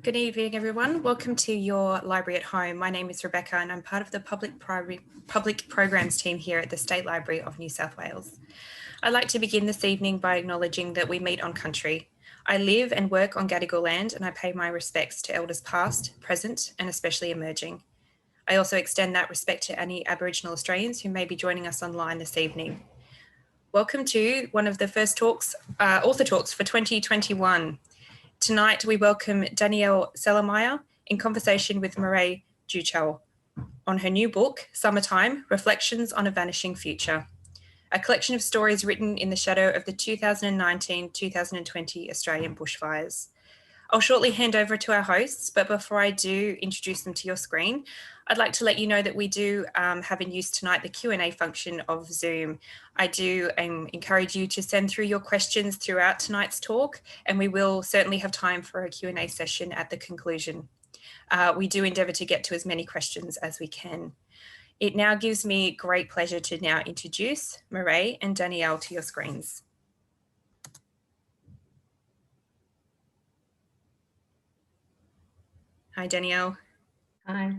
Good evening, everyone. Welcome to your library at home. My name is Rebecca and I'm part of the public programs team here at the State Library of New South Wales. I'd like to begin this evening by acknowledging that we meet on country. I live and work on Gadigal land and I pay my respects to elders past, present and especially emerging. I also extend that respect to any Aboriginal Australians who may be joining us online this evening. Welcome to one of the first talks, author talks for 2021. Tonight, we welcome Danielle Celemajer in conversation with Mireille Juchau on her new book, Summertime, Reflections on a Vanishing Future, a collection of stories written in the shadow of the 2019-2020 Australian bushfires. I'll shortly hand over to our hosts, but before I do introduce them to your screen, I'd like to let you know that we do have in use tonight the Q&A function of Zoom. I do encourage you to send through your questions throughout tonight's talk, and we will certainly have time for a Q&A session at the conclusion. We do endeavour to get to as many questions as we can. It now gives me great pleasure to now introduce Mireille and Danielle to your screens. Hi, Danielle. Hi.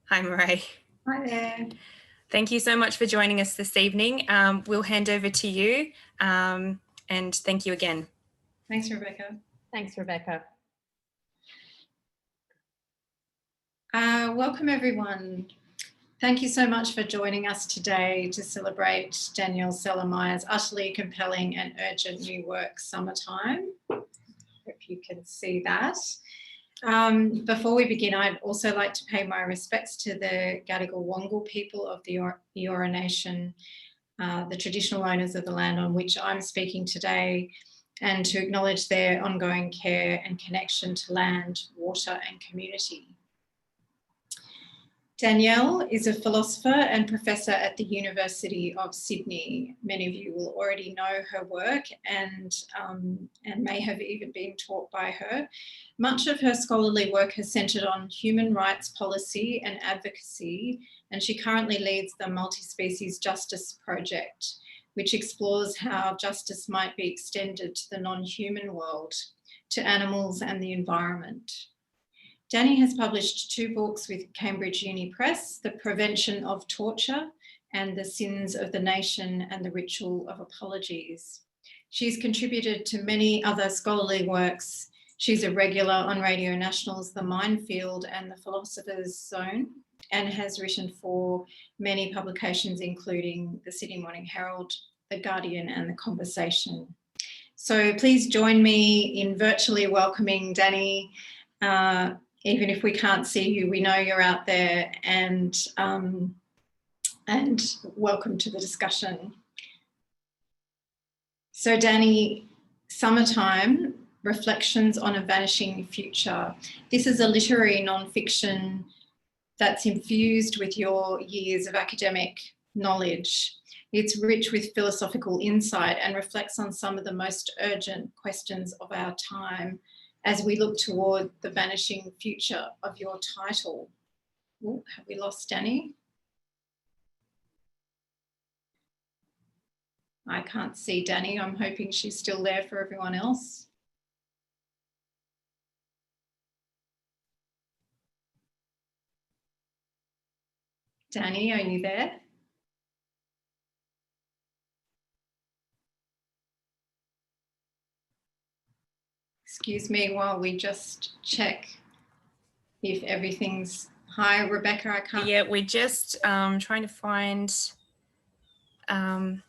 Hi, Mireille. Hi there. Thank you so much for joining us this evening. We'll hand over to you and thank you again. Thanks, Rebecca. Thanks, Rebecca. Welcome, everyone. Thank you so much for joining us today to celebrate Danielle Celemajer's utterly compelling and urgent new work, Summertime. Hope you can see that. Before we begin, I'd also like to pay my respects to the Gadigal Wongal people of the Eora Nation, the traditional owners of the land on which I'm speaking today, and to acknowledge their ongoing care and connection to land, water and community. Danielle is a philosopher and professor at the University of Sydney. Many of you will already know her work and may have even been taught by her. Much of her scholarly work has centred on human rights policy and advocacy, and she currently leads the Multi-Species Justice Project, which explores how justice might be extended to the non-human world, to animals and the environment. Dani has published 2 books with Cambridge Uni Press, The Prevention of Torture and The Sins of the Nation and the Ritual of Apologies. She's contributed to many other scholarly works. She's a regular on Radio National's The Minefield and The Philosopher's Zone, and has written for many publications, including the Sydney Morning Herald, The Guardian and The Conversation. So please join me in virtually welcoming Dani. Even if we can't see you, we know you're out there, and welcome to the discussion. So Dani, Summertime, Reflections on a Vanishing Future. This is a literary non-fiction that's infused with your years of academic knowledge. It's rich with philosophical insight and reflects on some of the most urgent questions of our time as we look toward the vanishing future of your title. Ooh, have we lost Dani? I can't see Dani. I'm hoping she's still there for everyone else. Dani, are you there? Excuse me while we just check if everything's... Hi, Rebecca, I can't... Yeah, we're just trying to find where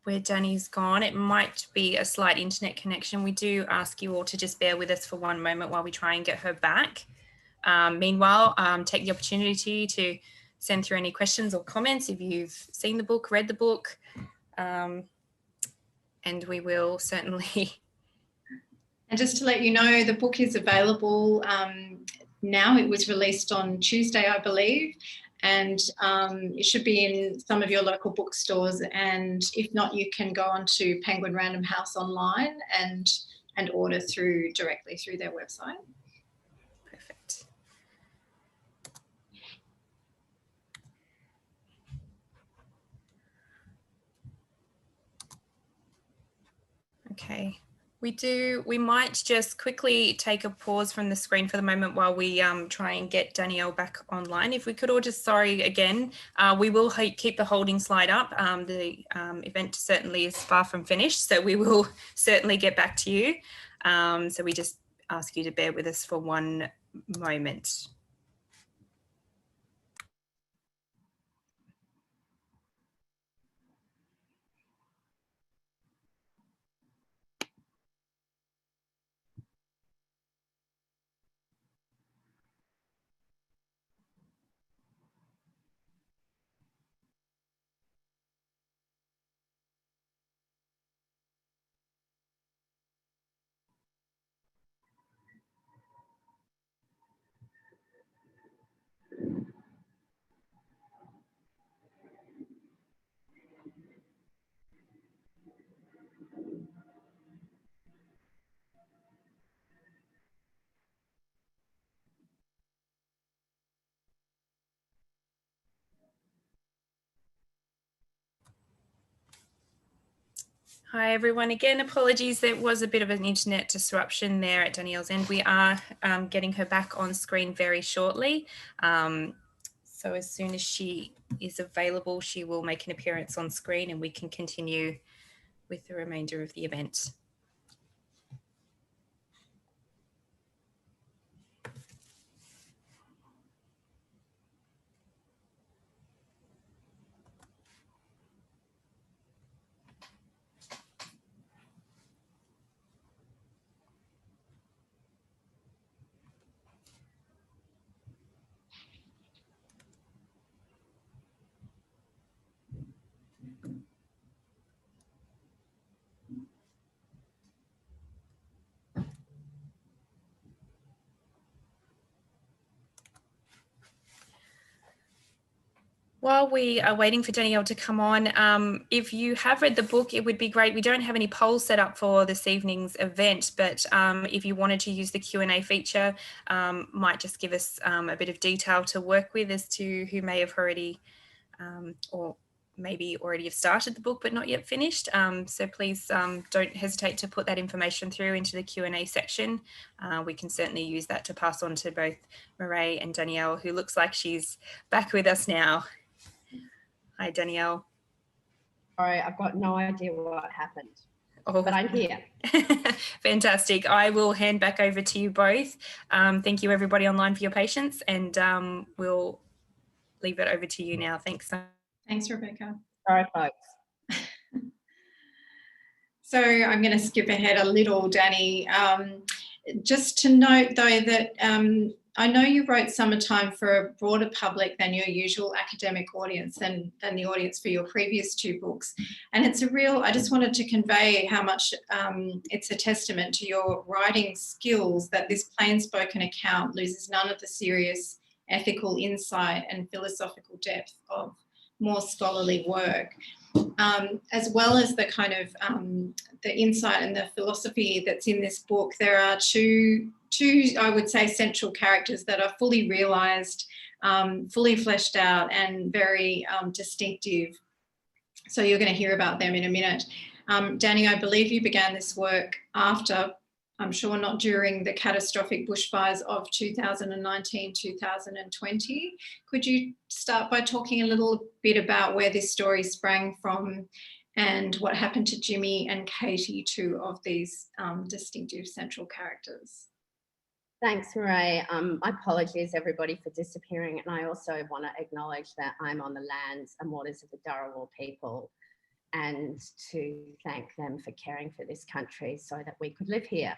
Dani's gone. It might be a slight internet connection. We do ask you all to just bear with us for one moment while we try and get her back. Meanwhile, take the opportunity to send through any questions or comments if you've seen the book, read the book, and we will certainly... And just to let you know, the book is available now. It was released on Tuesday, I believe, and it should be in some of your local bookstores. And if not, you can go onto Penguin Random House online and order directly through their website. Perfect. Okay. We do. We might just quickly take a pause from the screen for the moment while we try and get Danielle back online. If we could all just, sorry again, we will keep the holding slide up. The event certainly is far from finished, so we will certainly get back to you. So we just ask you to bear with us for one moment. Hi everyone, again apologies, there was a bit of an internet disruption there at Danielle's end. We are getting her back on screen very shortly. So as soon as she is available, she will make an appearance on screen and we can continue with the remainder of the event. While we are waiting for Danielle to come on, if you have read the book, it would be great. We don't have any polls set up for this evening's event, but if you wanted to use the Q&A feature, might just give us a bit of detail to work with as to who may have already or maybe already have started the book but not yet finished. So please don't hesitate to put that information through into the Q&A section. We can certainly use that to pass on to both Mireille and Danielle, who looks like she's back with us now. Hi, Danielle. Sorry, I've got no idea what happened, Oh. but I'm here. Fantastic. I will hand back over to you both. Thank you everybody online for your patience, and we'll leave it over to you now. Thanks. Thanks, Rebecca. Sorry, folks. So I'm going to skip ahead a little, Danny. Just to note, though, that I know you wrote Summertime for a broader public than your usual academic audience, than the audience for your previous two books. And it's a real, I just wanted to convey how much it's a testament to your writing skills that this plain spoken account loses none of the serious ethical insight and philosophical depth of more scholarly work. As well as the kind of the insight and the philosophy that's in this book, there are two, I would say, central characters that are fully realised, fully fleshed out and very distinctive. So you're going to hear about them in a minute. Danny, I believe you began this work after, I'm sure not during, the catastrophic bushfires of 2019-2020. Could you start by talking a little bit about where this story sprang from and what happened to Jimmy and Katie, two of these distinctive central characters? Thanks, Mireille. My apologies, everybody, for disappearing. And I also want to acknowledge that I'm on the lands and waters of the Dharawal people, and to thank them for caring for this country so that we could live here.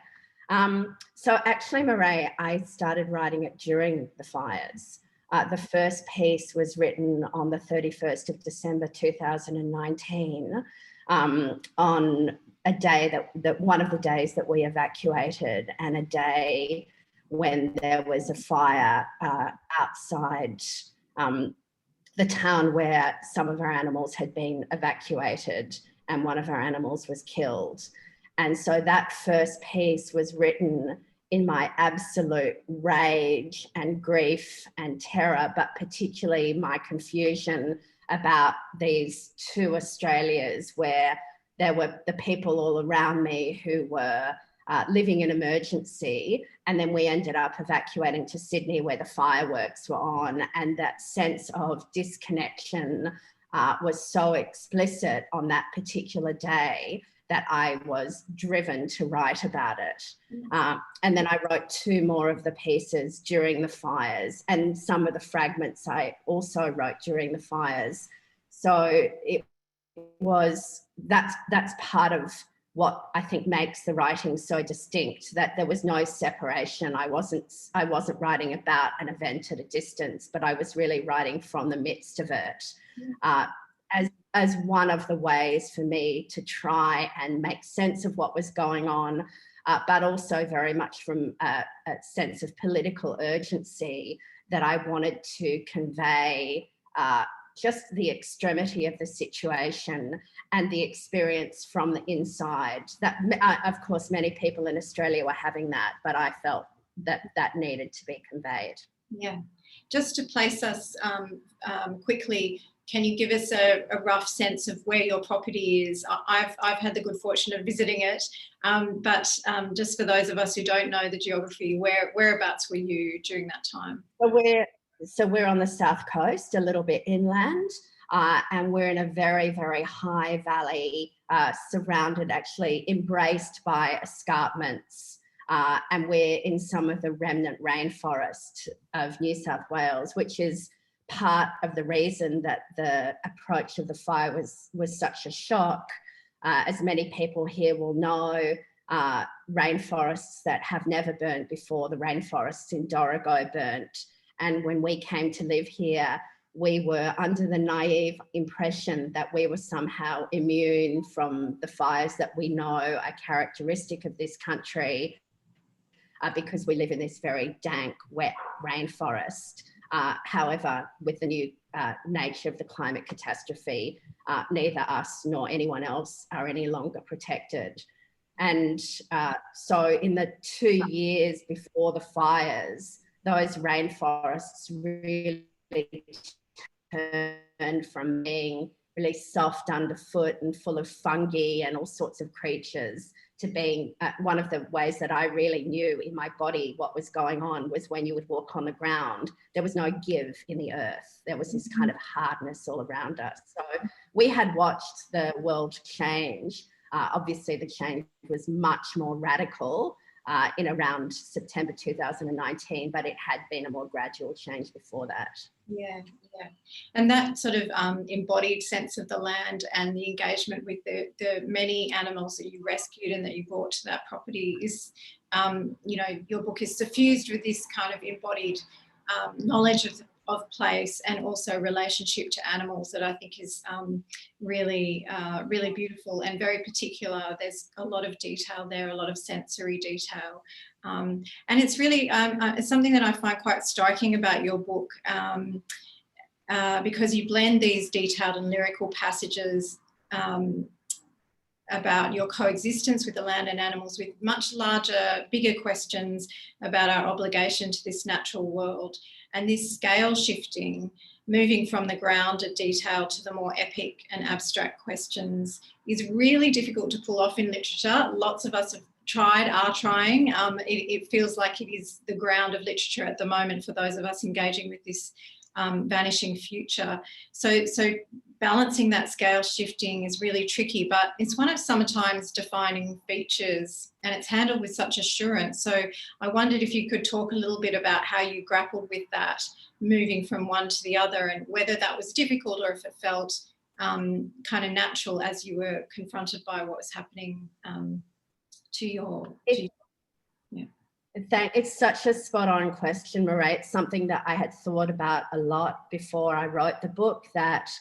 So actually, Mireille, I started writing it during the fires. The first piece was written on the 31st of December 2019, on a day that one of the days that we evacuated, and a day when there was a fire outside the town where some of our animals had been evacuated, and one of our animals was killed. And so that first piece was written in my absolute rage and grief and terror, but particularly my confusion about these two Australias where there were the people all around me who were living in emergency, and then we ended up evacuating to Sydney where the fireworks were on, and that sense of disconnection was so explicit on that particular day that I was driven to write about it. And then I wrote 2 more of the pieces during the fires, and some of the fragments I also wrote during the fires. So it was, that's part of what I think makes the writing so distinct, that there was no separation. I wasn't writing about an event at a distance, but I was really writing from the midst of it, as one of the ways for me to try and make sense of what was going on, but also very much from a sense of political urgency that I wanted to convey just the extremity of the situation and the experience from the inside. That, of course, many people in Australia were having that, but I felt that that needed to be conveyed. Yeah. Just to place us quickly, can you give us a rough sense of where your property is? I've had the good fortune of visiting it, but just for those of us who don't know the geography, whereabouts were you during that time? So we're on the south coast, a little bit inland, and we're in a very, very high valley, surrounded, actually embraced by escarpments. And we're in some of the remnant rainforest of New South Wales, which is part of the reason that the approach of the fire was such a shock. As many people here will know, rainforests that have never burnt before, the rainforests in Dorrigo burnt. And when we came to live here, we were under the naive impression that we were somehow immune from the fires that we know are characteristic of this country, because we live in this very dank, wet rainforest. However, with the new nature of the climate catastrophe, neither us nor anyone else are any longer protected. And so in the 2 years before the fires, those rainforests really turned from being really soft underfoot and full of fungi and all sorts of creatures to being one of the ways that I really knew in my body what was going on was when you would walk on the ground, there was no give in the earth. There was this kind of hardness all around us. So we had watched the world change. Obviously, the change was much more radical in around September 2019, but it had been a more gradual change before that. Yeah, yeah. And that sort of embodied sense of the land and the engagement with the many animals that you rescued and that you brought to that property is, you know, your book is suffused with this kind of embodied knowledge of place and also relationship to animals that I think is really beautiful and very particular. There's a lot of detail there, a lot of sensory detail. And it's really, it's something that I find quite striking about your book, because you blend these detailed and lyrical passages about your coexistence with the land and animals with much larger, bigger questions about our obligation to this natural world. And this scale shifting, moving from the grounded detail to the more epic and abstract questions, is really difficult to pull off in literature. Lots of us are trying. It feels like it is the ground of literature at the moment for those of us engaging with this vanishing future. So balancing that scale shifting is really tricky, but it's one of Summertime's defining features and it's handled with such assurance. So I wondered if you could talk a little bit about how you grappled with that, moving from one to the other, and whether that was difficult or if it felt kind of natural as you were confronted by what was happening to your... It's such a spot-on question, Mireille. It's something that I had thought about a lot before I wrote the book, that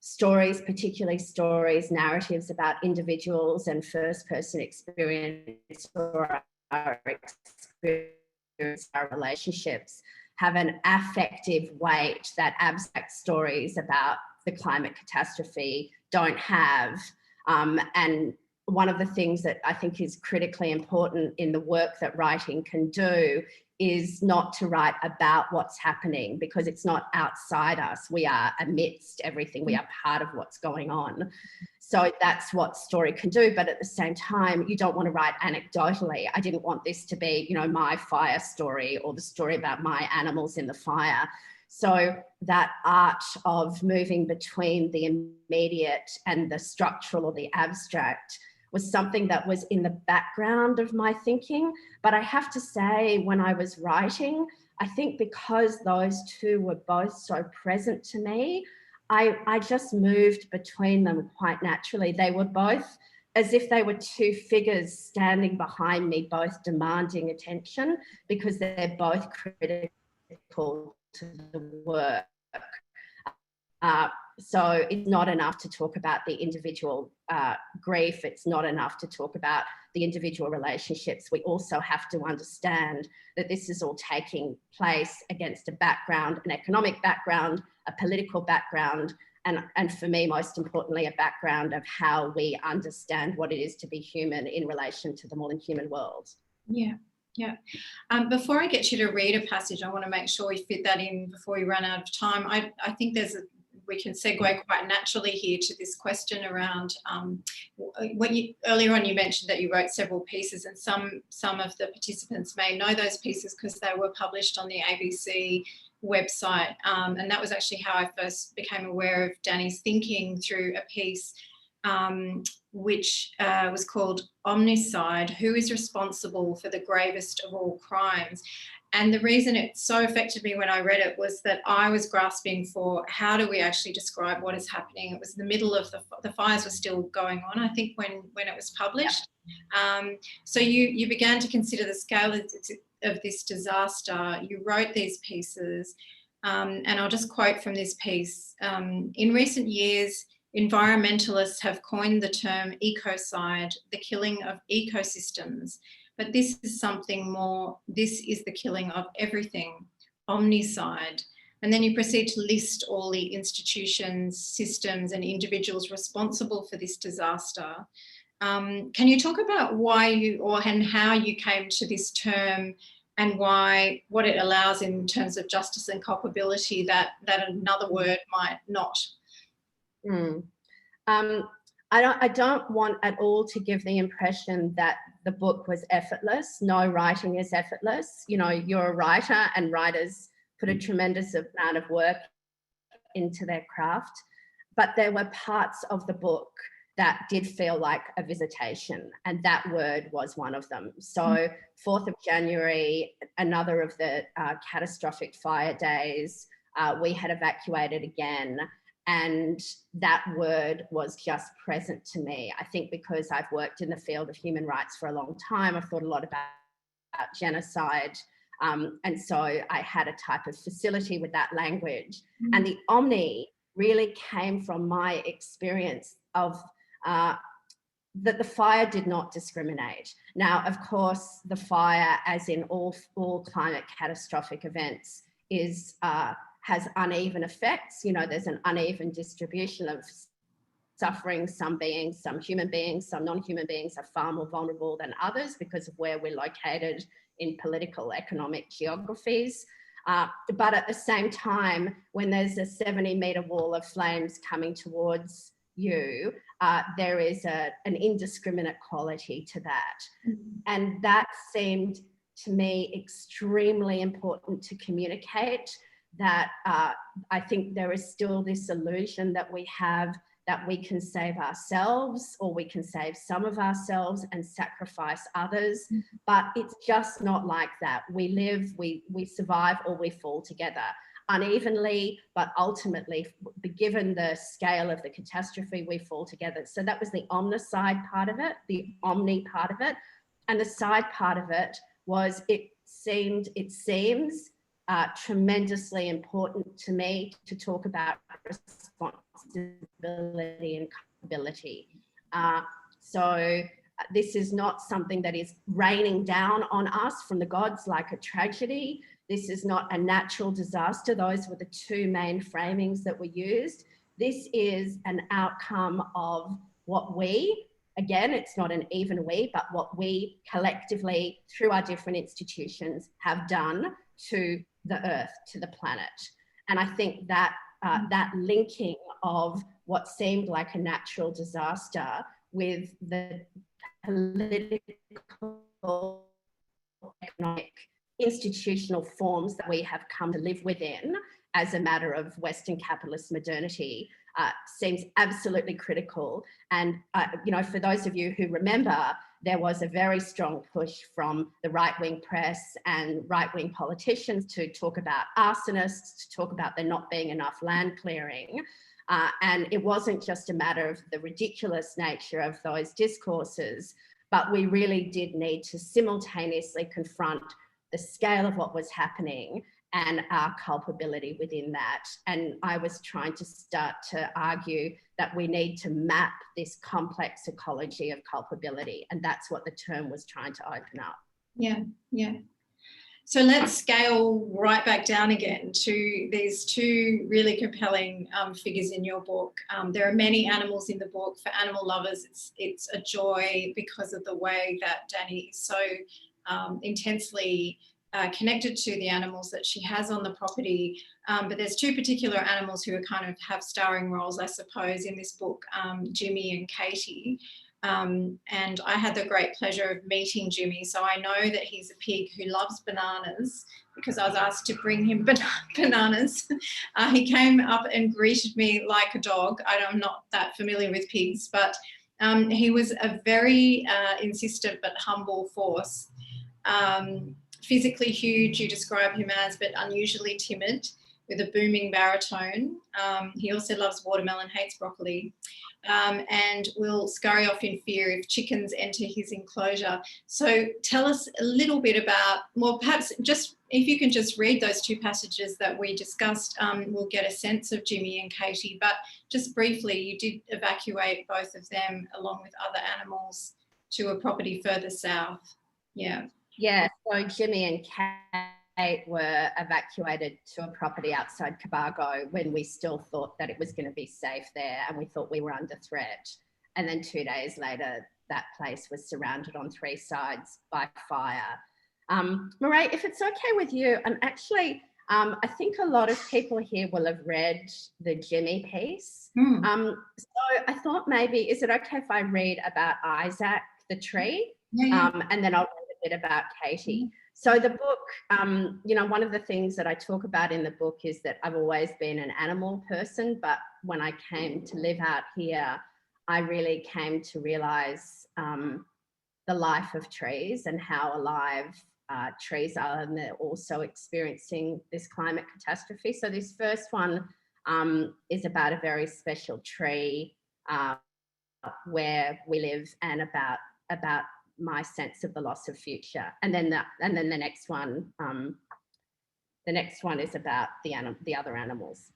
stories, particularly stories, narratives about individuals and first-person experience or our experience, our relationships, have an affective weight that abstract stories about the climate catastrophe don't have. And one of the things that I think is critically important in the work that writing can do is not to write about what's happening, because it's not outside us. We are amidst everything. We are part of what's going on. So that's what story can do. But at the same time, you don't want to write anecdotally. I didn't want this to be, you know, my fire story or the story about my animals in the fire. So that art of moving between the immediate and the structural or the abstract was something that was in the background of my thinking. But I have to say, when I was writing, I think because those two were both so present to me, I just moved between them quite naturally. They were both as if they were two figures standing behind me, both demanding attention, because they're both critical to the work. So it's not enough to talk about the individual grief. It's not enough to talk about the individual relationships. We also have to understand that this is all taking place against a background, an economic background, a political background, and for me, most importantly, a background of how we understand what it is to be human in relation to the more than human world. Yeah. Yeah. Before I get you to read a passage, I want to make sure we fit that in before we run out of time. I think we can segue quite naturally here to this question around earlier on you mentioned that you wrote several pieces, and some of the participants may know those pieces because they were published on the ABC website, and that was actually how I first became aware of Danny's thinking through a piece which was called Omnicide, Who is Responsible for the Gravest of All Crimes? And the reason it so affected me when I read it was that I was grasping for how do we actually describe what is happening. It was the middle of the fires were still going on, I think, when it was published. Yeah. So you began to consider the scale of this disaster. You wrote these pieces, and I'll just quote from this piece. In recent years, environmentalists have coined the term ecocide, the killing of ecosystems. But this is something more. This is the killing of everything, omnicide. And then you proceed to list all the institutions, systems, and individuals responsible for this disaster. Can you talk about why and how you came to this term, and what it allows in terms of justice and culpability that another word might not? I don't want at all to give the impression that the book was effortless. No writing is effortless. You know, you're a writer, and writers put a tremendous amount of work into their craft. But there were parts of the book that did feel like a visitation, and that word was one of them. So 4th of January, another of the catastrophic fire days, we had evacuated again. And that word was just present to me. I think because I've worked in the field of human rights for a long time, I've thought a lot about genocide. And so I had a type of facility with that language. And the omni really came from my experience of that the fire did not discriminate. Now, of course, the fire, as in all climate catastrophic events, has uneven effects. You know, there's an uneven distribution of suffering. Some human beings, some non-human beings are far more vulnerable than others because of where we're located in political, economic geographies. But at the same time, when there's a 70-metre wall of flames coming towards you, there is an indiscriminate quality to that. And that seemed to me extremely important to communicate, that I think there is still this illusion that we have that we can save ourselves, or we can save some of ourselves and sacrifice others. But it's just not like that. We live, we survive, or we fall together unevenly, but ultimately, given the scale of the catastrophe, we fall together. So that was the omnicide part of it, the omni part of it. And the side part of it was it seems tremendously important to me to talk about responsibility and accountability. So this is not something that is raining down on us from the gods like a tragedy. This is not a natural disaster. Those were the two main framings that were used. This is an outcome of what we, again, it's not an even we, but what we collectively, through our different institutions, have done to the earth, to the planet. And I think that that linking of what seemed like a natural disaster with the political, economic, institutional forms that we have come to live within as a matter of Western capitalist modernity seems absolutely critical. And, you know, for those of you who remember, there was a very strong push from the right-wing press and right-wing politicians to talk about arsonists, to talk about there not being enough land clearing. And it wasn't just a matter of the ridiculous nature of those discourses, but we really did need to simultaneously confront the scale of what was happening and our culpability within that. And I was trying to start to argue that we need to map this complex ecology of culpability. And that's what the term was trying to open up. Yeah, yeah. So let's scale right back down again to these two really compelling figures in your book. There are many animals in the book. For animal lovers, it's a joy because of the way that Dani is so intensely connected to the animals that she has on the property. But there's two particular animals who are kind of have starring roles, I suppose, in this book, Jimmy and Katie. And I had the great pleasure of meeting Jimmy. So I know that he's a pig who loves bananas because I was asked to bring him bananas. He came up and greeted me like a dog. I'm not that familiar with pigs, but he was a very insistent but humble force. Physically huge, you describe him as, but unusually timid with a booming baritone. He also loves watermelon, hates broccoli, and will scurry off in fear if chickens enter his enclosure. So tell us a little bit about, well, perhaps just if you can just read those two passages that we discussed, we'll get a sense of Jimmy and Katie. But just briefly, you did evacuate both of them along with other animals to a property further south. Yeah. Yeah, so Jimmy and Kate were evacuated to a property outside Cobargo when we still thought that it was going to be safe there and we thought we were under threat. And then 2 days later, that place was surrounded on 3 sides by fire. Mireille, if it's okay with you, and actually, I think a lot of people here will have read the Jimmy piece. So I thought maybe, is it okay if I read about Isaac the tree? Yeah. And then I'll read a bit about Katie. So the book, you know, one of the things that I talk about in the book is that I've always been an animal person, but when I came to live out here, I really came to realise the life of trees and how alive trees are, and they're also experiencing this climate catastrophe. So this first one is about a very special tree where we live, and about my sense of the loss of future. And then the next one is about the other animals.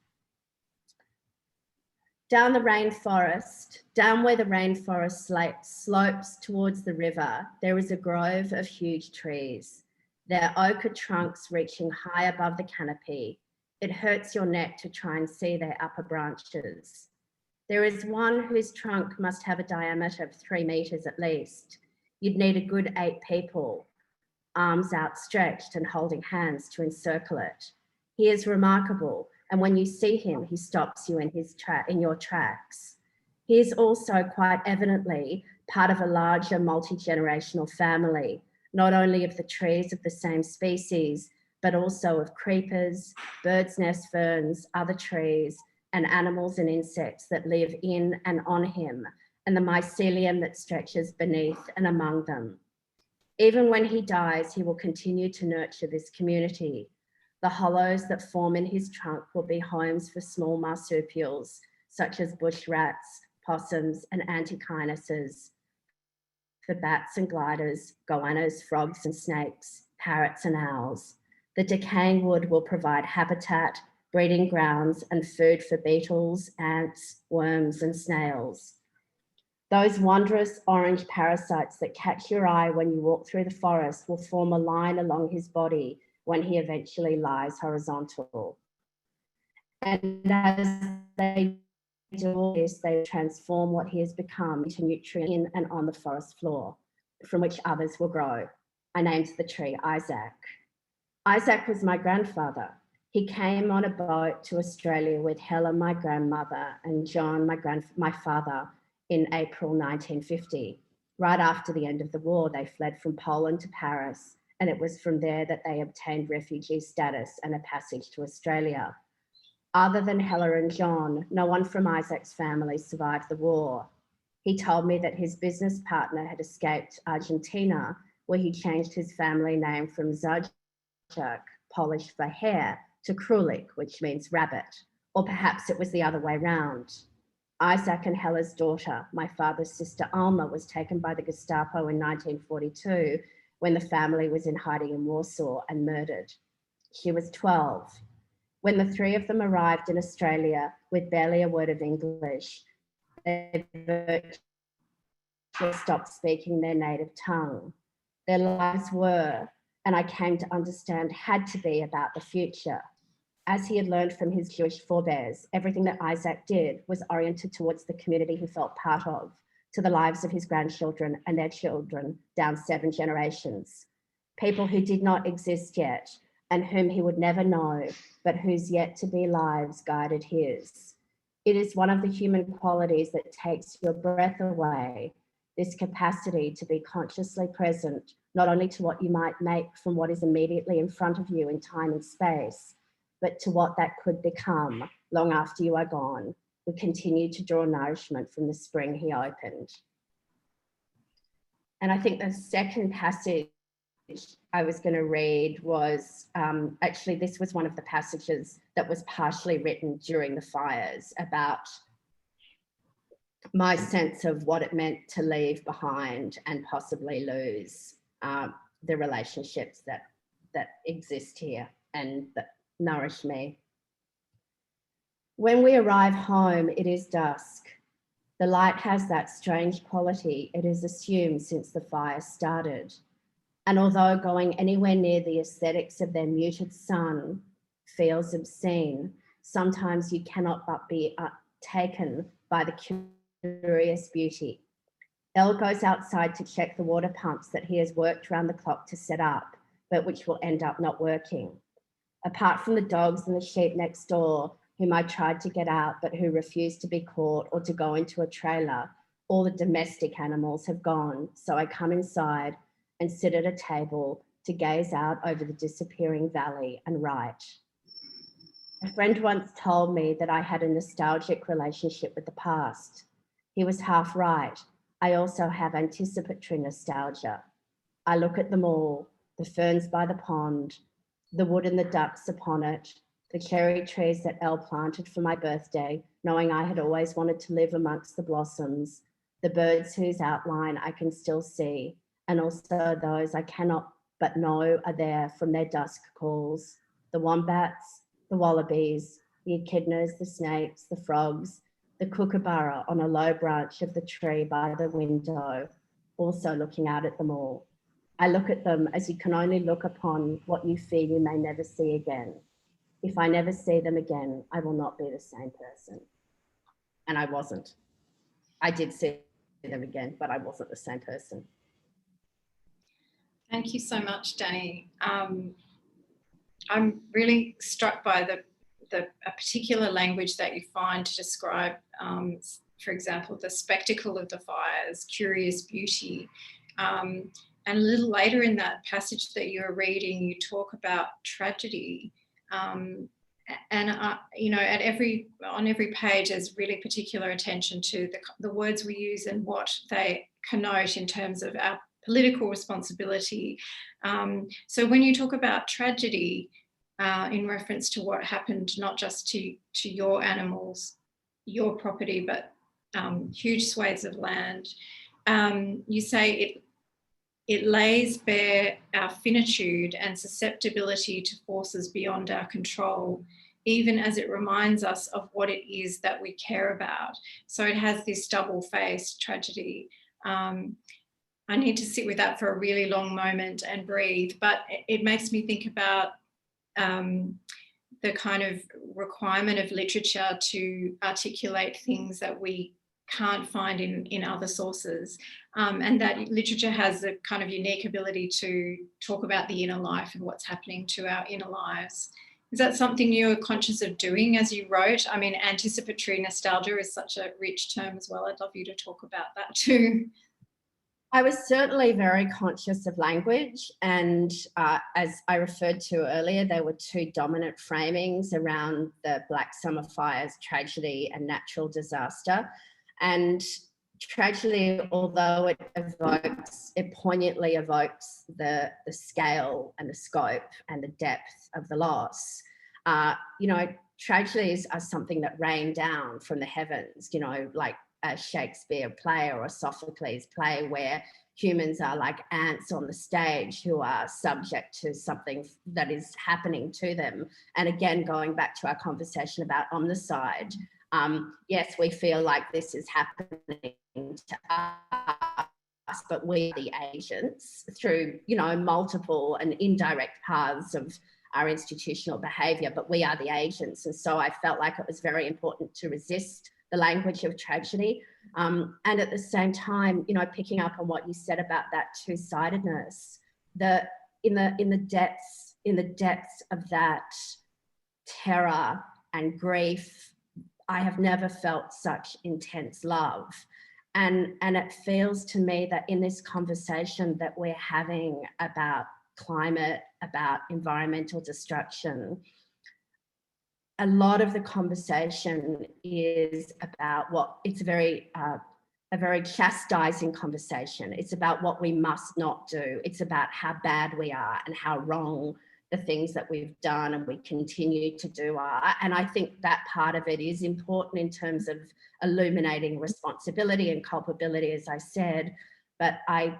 Down the rainforest, down where the rainforest slopes towards the river, there is a grove of huge trees. Their ochre trunks reaching high above the canopy. It hurts your neck to try and see their upper branches. There is one whose trunk must have a diameter of 3 meters at least. You'd need a good 8 people, arms outstretched and holding hands to encircle it. He is remarkable, and when you see him, he stops you in your tracks. He is also quite evidently part of a larger multi-generational family, not only of the trees of the same species, but also of creepers, bird's nest ferns, other trees, and animals and insects that live in and on him, and the mycelium that stretches beneath and among them. Even when he dies, he will continue to nurture this community. The hollows that form in his trunk will be homes for small marsupials, such as bush rats, possums, and antechinus's, for bats and gliders, goannas, frogs and snakes, parrots and owls. The decaying wood will provide habitat, breeding grounds, and food for beetles, ants, worms, and snails. Those wondrous orange parasites that catch your eye when you walk through the forest will form a line along his body when he eventually lies horizontal. And as they do this, they transform what he has become into nutrient in and on the forest floor, from which others will grow. I named the tree Isaac. Isaac was my grandfather. He came on a boat to Australia with Helen, my grandmother, and John, my father, in April 1950. Right after the end of the war, they fled from Poland to Paris, and it was from there that they obtained refugee status and a passage to Australia. Other than Helen and John, no one from Isaac's family survived the war. He told me that his business partner had escaped Argentina, where he changed his family name from Zajac, Polish for hare, to Krulik, which means rabbit, or perhaps it was the other way round. Isaac and Hella's daughter, my father's sister Alma, was taken by the Gestapo in 1942 when the family was in hiding in Warsaw and murdered. She was 12. When the three of them arrived in Australia with barely a word of English, they virtually stopped speaking their native tongue. Their lives were, and I came to understand, had to be about the future. As he had learned from his Jewish forebears, everything that Isaac did was oriented towards the community he felt part of, to the lives of his grandchildren and their children down 7 generations. People who did not exist yet and whom he would never know, but whose yet to be lives guided his. It is one of the human qualities that takes your breath away, this capacity to be consciously present, not only to what you might make from what is immediately in front of you in time and space, but to what that could become long after you are gone. We continue to draw nourishment from the spring he opened. And I think the second passage I was going to read was, actually this was one of the passages that was partially written during the fires about my sense of what it meant to leave behind and possibly lose the relationships that exist here and that nourish me. When we arrive home, it is dusk. The light has that strange quality it is assumed since the fire started. And although going anywhere near the aesthetics of their muted sun feels obscene, sometimes you cannot but be taken by the curious beauty. Elle goes outside to check the water pumps that he has worked around the clock to set up, but which will end up not working. Apart from the dogs and the sheep next door, whom I tried to get out, but who refused to be caught or to go into a trailer, all the domestic animals have gone. So I come inside and sit at a table to gaze out over the disappearing valley and write. A friend once told me that I had a nostalgic relationship with the past. He was half right. I also have anticipatory nostalgia. I look at them all, the ferns by the pond, the wood and the ducks upon it, the cherry trees that Elle planted for my birthday, knowing I had always wanted to live amongst the blossoms, the birds whose outline I can still see, and also those I cannot but know are there from their dusk calls, the wombats, the wallabies, the echidnas, the snakes, the frogs, the kookaburra on a low branch of the tree by the window, also looking out at them all. I look at them as you can only look upon what you fear you may never see again. If I never see them again, I will not be the same person. And I wasn't. I did see them again, but I wasn't the same person. Thank you so much, Danny. I'm really struck by a particular language that you find to describe, for example, the spectacle of the fires, curious beauty. And a little later in that passage that you're reading, you talk about tragedy. You know, on every page, there's really particular attention to the words we use and what they connote in terms of our political responsibility. So when you talk about tragedy in reference to what happened, not just to your animals, your property, but huge swathes of land, you say it lays bare our finitude and susceptibility to forces beyond our control, even as it reminds us of what it is that we care about. So it has this double-faced tragedy. I need to sit with that for a really long moment and breathe, but it makes me think about the kind of requirement of literature to articulate things that we can't find in other sources, and that literature has a kind of unique ability to talk about the inner life and what's happening to our inner lives. Is that something you were conscious of doing as you wrote? I mean, anticipatory nostalgia is such a rich term as well. I'd love you to talk about that too. I was certainly very conscious of language, and as I referred to earlier, there were two dominant framings around the Black Summer fires, tragedy and natural disaster. And tragedy, although it poignantly evokes the scale and the scope and the depth of the loss. You know, tragedies are something that rain down from the heavens, you know, like a Shakespeare play or a Sophocles play, where humans are like ants on the stage who are subject to something that is happening to them. And again, going back to our conversation about omnicide, yes, we feel like this is happening to us, but we're the agents through, you know, multiple and indirect paths of our institutional behaviour, but we are the agents. And so I felt like it was very important to resist the language of tragedy. And at the same time, you know, picking up on what you said about that two-sidedness, in the depths of that terror and grief, I have never felt such intense love. And it feels to me that in this conversation that we're having about climate, about environmental destruction, a lot of the conversation is about it's a very chastising conversation. It's about what we must not do. It's about how bad we are and how wrong the things that we've done and we continue to do are. And I think that part of it is important in terms of illuminating responsibility and culpability, as I said, but I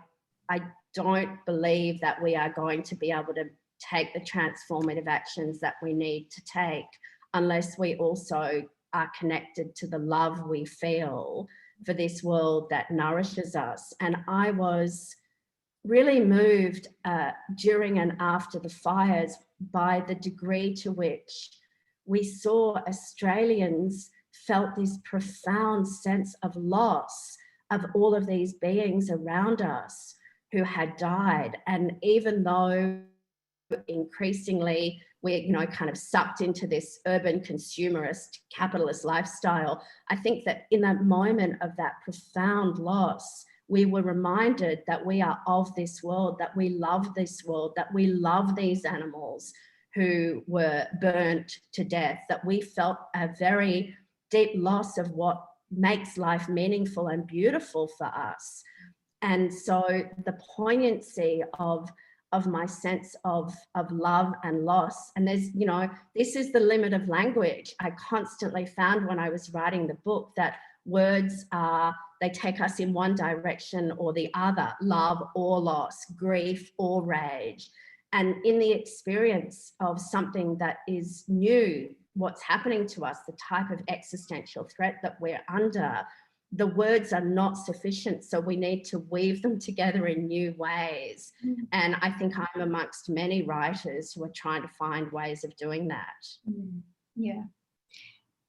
don't believe that we are going to be able to take the transformative actions that we need to take unless we also are connected to the love we feel for this world that nourishes us. And I was really moved during and after the fires by the degree to which we saw Australians felt this profound sense of loss of all of these beings around us who had died. And even though increasingly we're, you know, kind of sucked into this urban consumerist capitalist lifestyle, I think that in that moment of that profound loss, we were reminded that we are of this world, that we love this world, that we love these animals who were burnt to death, that we felt a very deep loss of what makes life meaningful and beautiful for us. And so the poignancy of my sense of love and loss, and there's, you know, this is the limit of language. I constantly found when I was writing the book that words they take us in one direction or the other, love or loss, grief or rage. And in the experience of something that is new, what's happening to us, the type of existential threat that we're under, the words are not sufficient. So we need to weave them together in new ways. And I think I'm amongst many writers who are trying to find ways of doing that. Yeah.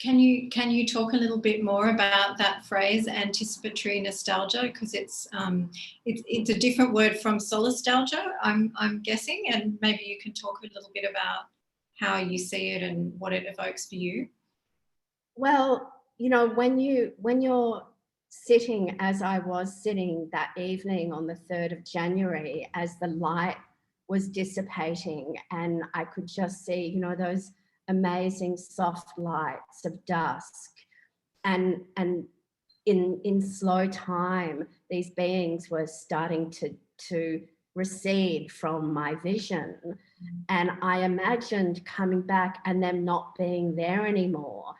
Can you talk a little bit more about that phrase, anticipatory nostalgia? Because it's a different word from solastalgia, I'm guessing, and maybe you can talk a little bit about how you see it and what it evokes for you. Well, you know, when you're sitting, as I was sitting that evening on the 3rd of January, as the light was dissipating and I could just see, you know, those amazing soft lights of dusk, and in slow time these beings were starting to recede from my vision, and I imagined coming back and them not being there anymore.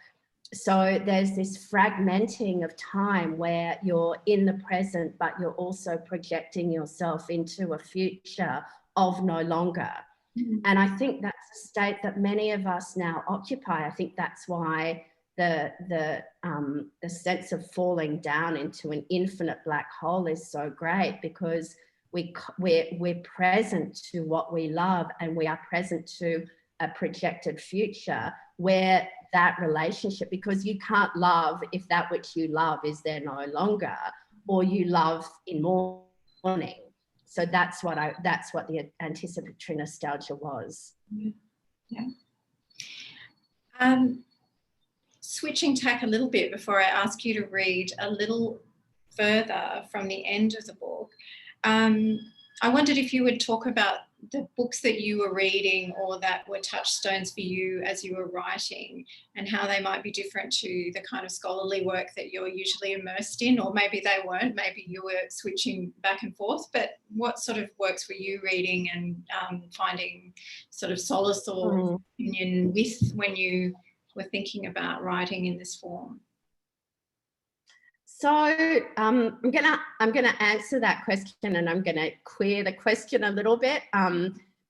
So there's this fragmenting of time where you're in the present, but you're also projecting yourself into a future of no longer. And I think that's a state that many of us now occupy. I think that's why the sense of falling down into an infinite black hole is so great, because we're present to what we love, and we are present to a projected future where that relationship, because you can't love if that which you love is there no longer, or you love in mourning. So that's what the anticipatory nostalgia was. Yeah. Switching tack a little bit before I ask you to read a little further from the end of the book, I wondered if you would talk about the books that you were reading or that were touchstones for you as you were writing, and how they might be different to the kind of scholarly work that you're usually immersed in, or maybe they weren't, maybe you were switching back and forth, but what sort of works were you reading and finding sort of solace or opinion with when you were thinking about writing in this form? So I'm gonna answer that question, and I'm gonna queer the question a little bit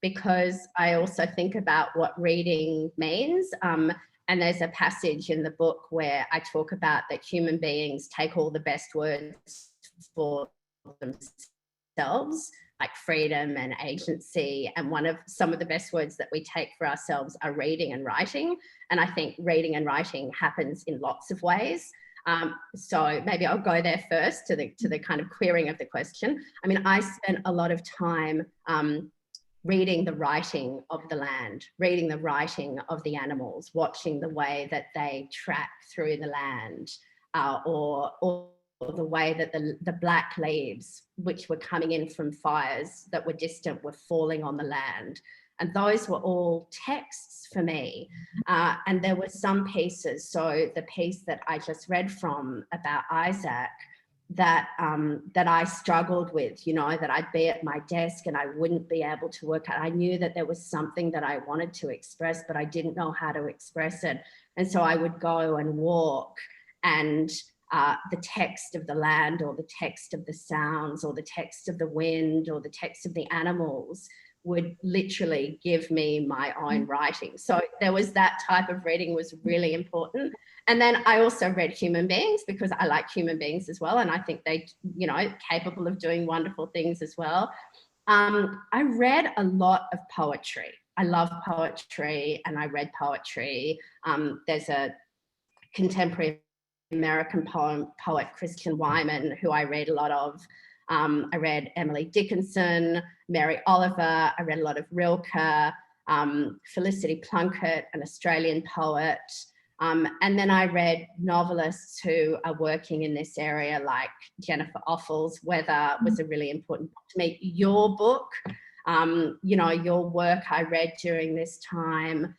because I also think about what reading means. And there's a passage in the book where I talk about that human beings take all the best words for themselves, like freedom and agency. And some of the best words that we take for ourselves are reading and writing. And I think reading and writing happens in lots of ways. So maybe I'll go there first to the kind of queering of the question. I mean, I spent a lot of time reading the writing of the land, reading the writing of the animals, watching the way that they track through the land, or the way that the black leaves, which were coming in from fires that were distant, were falling on the land. And those were all texts for me. And there were some pieces, so the piece that I just read from about Isaac, that I struggled with, that I'd be at my desk and I wouldn't be able to work out. I knew that there was something that I wanted to express, but I didn't know how to express it. And so I would go and walk, and the text of the land, or the text of the sounds, or the text of the wind, or the text of the animals would literally give me my own writing. So there was that type of reading was really important. And then I also read human beings because I like human beings as well. And I think they, capable of doing wonderful things as well. I read a lot of poetry. I love poetry, and I read poetry. There's a contemporary American poet, Christian Wyman, who I read a lot of. I read Emily Dickinson, Mary Oliver. I read a lot of Rilke, Felicity Plunkett, an Australian poet. And then I read novelists who are working in this area, like Jennifer Offal's Weather was a really important book to me. Your book, your work I read during this time.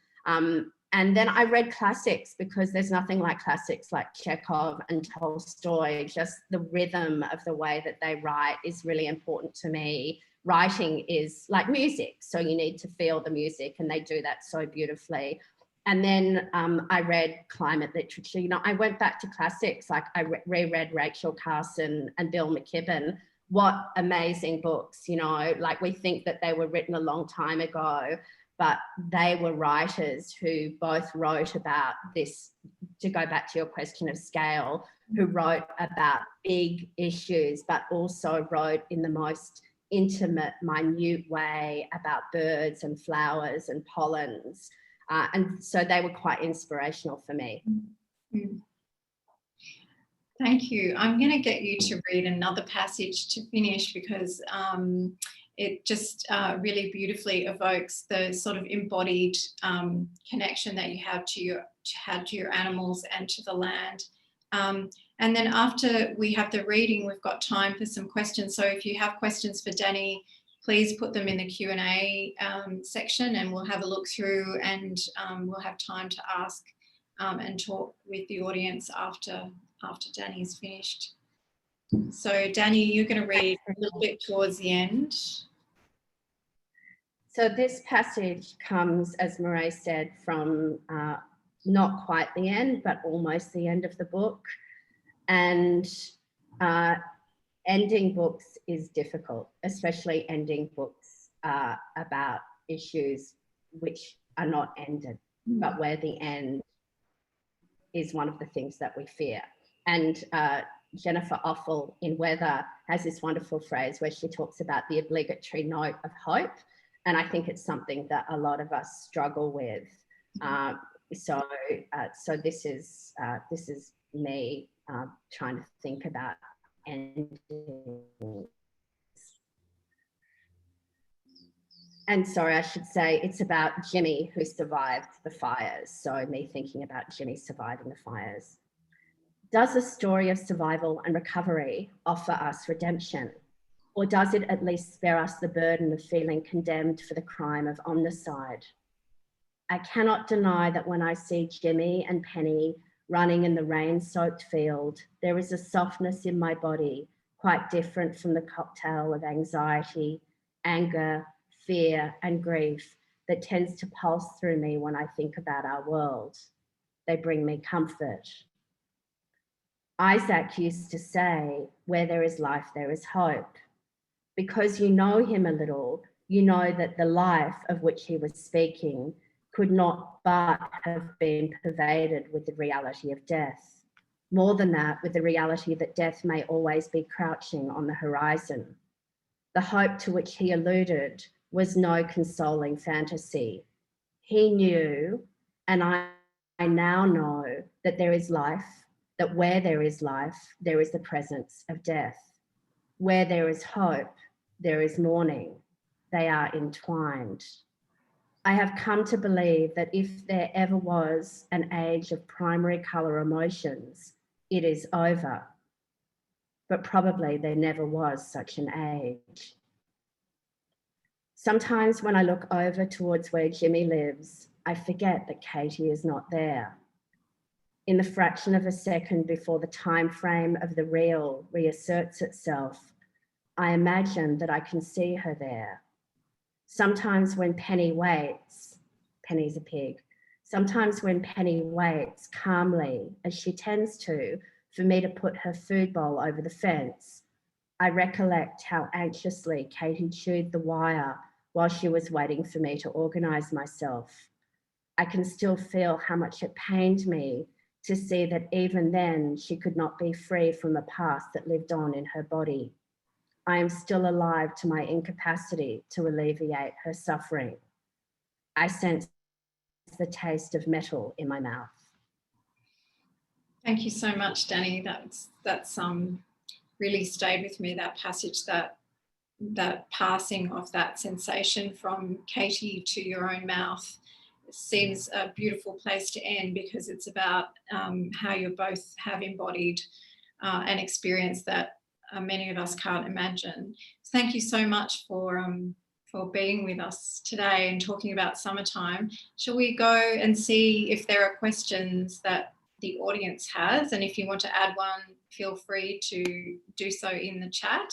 And then I read classics, because there's nothing like classics like Chekhov and Tolstoy. Just the rhythm of the way that they write is really important to me. Writing is like music, so you need to feel the music, and they do that so beautifully. And then I read climate literature. I went back to classics, like I reread Rachel Carson and Bill McKibben. What amazing books, like we think that they were written a long time ago, but they were writers who both wrote about this, to go back to your question of scale, who wrote about big issues, but also wrote in the most intimate, minute way about birds and flowers and pollens. And so they were quite inspirational for me. Thank you. I'm going to get you to read another passage to finish, because it just really beautifully evokes the sort of embodied connection that you have to your animals and to the land. And then after we have the reading, we've got time for some questions. So if you have questions for Danny, please put them in the Q&A section, and we'll have a look through, and we'll have time to ask and talk with the audience after Danny's finished. So Danny, you're going to read a little bit towards the end. So this passage comes, as Mireille said, from not quite the end, but almost the end of the book. And ending books is difficult, especially ending books about issues which are not ended, but where the end is one of the things that we fear. And Jennifer Offal in Weather has this wonderful phrase where she talks about the obligatory note of hope. And I think it's something that a lot of us struggle with. So this is me trying to think about ending. And sorry, I should say it's about Jimmy who survived the fires. So me thinking about Jimmy surviving the fires. Does the story of survival and recovery offer us redemption? Or does it at least spare us the burden of feeling condemned for the crime of omnicide? I cannot deny that when I see Jimmy and Penny running in the rain-soaked field, there is a softness in my body quite different from the cocktail of anxiety, anger, fear, and grief that tends to pulse through me when I think about our world. They bring me comfort. Isaac used to say, where there is life, there is hope. Because you know him a little, you know that the life of which he was speaking could not but have been pervaded with the reality of death. More than that, with the reality that death may always be crouching on the horizon. The hope to which he alluded was no consoling fantasy. He knew, and I now know, that there is life, that where there is life, there is the presence of death. Where there is hope, there is mourning. They are entwined. I have come to believe that if there ever was an age of primary colour emotions, it is over. But probably there never was such an age. Sometimes when I look over towards where Jimmy lives, I forget that Katie is not there. In the fraction of a second before the time frame of the real reasserts itself, I imagine that I can see her there. Sometimes when Penny waits, Penny's a pig, sometimes when Penny waits calmly, as she tends to, for me to put her food bowl over the fence, I recollect how anxiously Katie chewed the wire while she was waiting for me to organise myself. I can still feel how much it pained me to see that even then she could not be free from the past that lived on in her body. I am still alive to my incapacity to alleviate her suffering. I sense the taste of metal in my mouth. Thank you so much, Danny. That's really stayed with me, that passage, that passing of that sensation from Katie to your own mouth. It seems a beautiful place to end, because it's about how you both have embodied an experience that many of us can't imagine. Thank you so much for being with us today and talking about summertime. Shall we go and see if there are questions that the audience has? And if you want to add one, feel free to do so in the chat.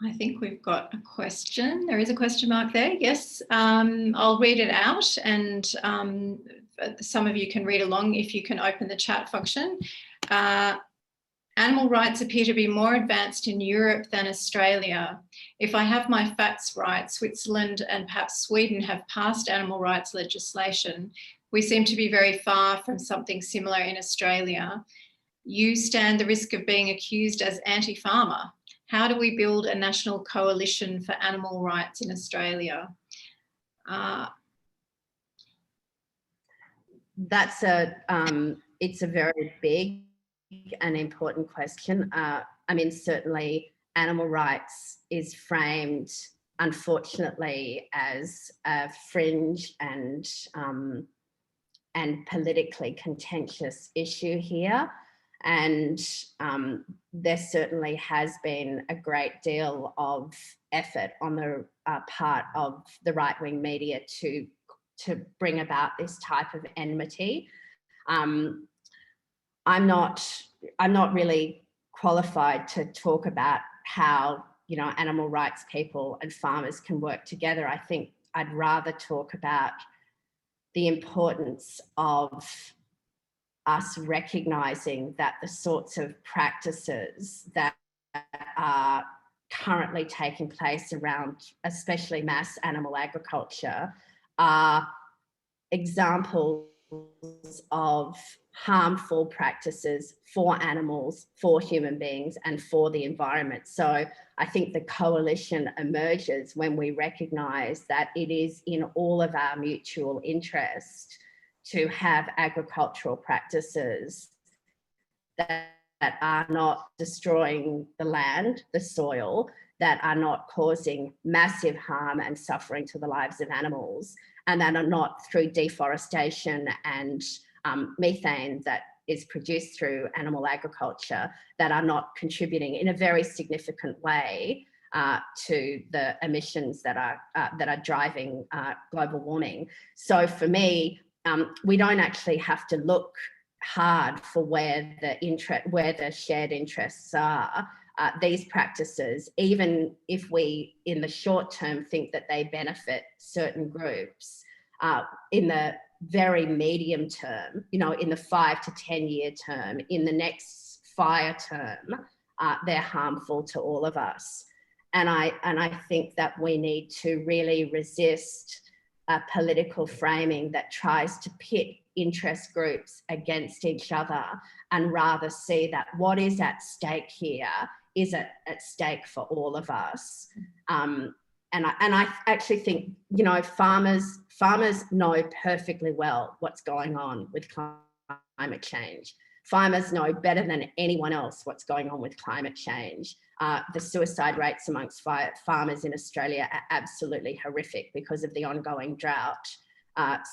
I think we've got a question. There is a question mark there. Yes, I'll read it out, and some of you can read along if you can open the chat function. Animal rights appear to be more advanced in Europe than Australia. If I have my facts right, Switzerland and perhaps Sweden have passed animal rights legislation. We seem to be very far from something similar in Australia. You stand the risk of being accused as anti-farmer. How do we build a national coalition for animal rights in Australia? It's a very big and important question. I mean, certainly animal rights is framed, unfortunately, as a fringe and politically contentious issue here. And there certainly has been a great deal of effort on the part of the right-wing media to bring about this type of enmity. I'm not really qualified to talk about how, you know, animal rights people and farmers can work together. I think I'd rather talk about the importance of us recognising that the sorts of practices that are currently taking place around especially mass animal agriculture are examples of harmful practices for animals, for human beings, and for the environment. So I think the coalition emerges when we recognise that it is in all of our mutual interest to have agricultural practices that that are not destroying the land, the soil, that are not causing massive harm and suffering to the lives of animals, and that are not through deforestation and methane that is produced through animal agriculture, that are not contributing in a very significant way to the emissions that are driving global warming. So for me, we don't actually have to look hard for where the shared interests are. These practices, even if we in the short term think that they benefit certain groups, in the very medium term, you know, in the 5 to 10 year term, in the next fire term, they're harmful to all of us. And I think that we need to really resist a political framing that tries to pit interest groups against each other, and rather see that what is at stake here is at stake for all of us. And I actually think, you know, farmers know perfectly well what's going on with climate change. Farmers know better than anyone else what's going on with climate change. The suicide rates amongst farmers in Australia are absolutely horrific because of the ongoing drought.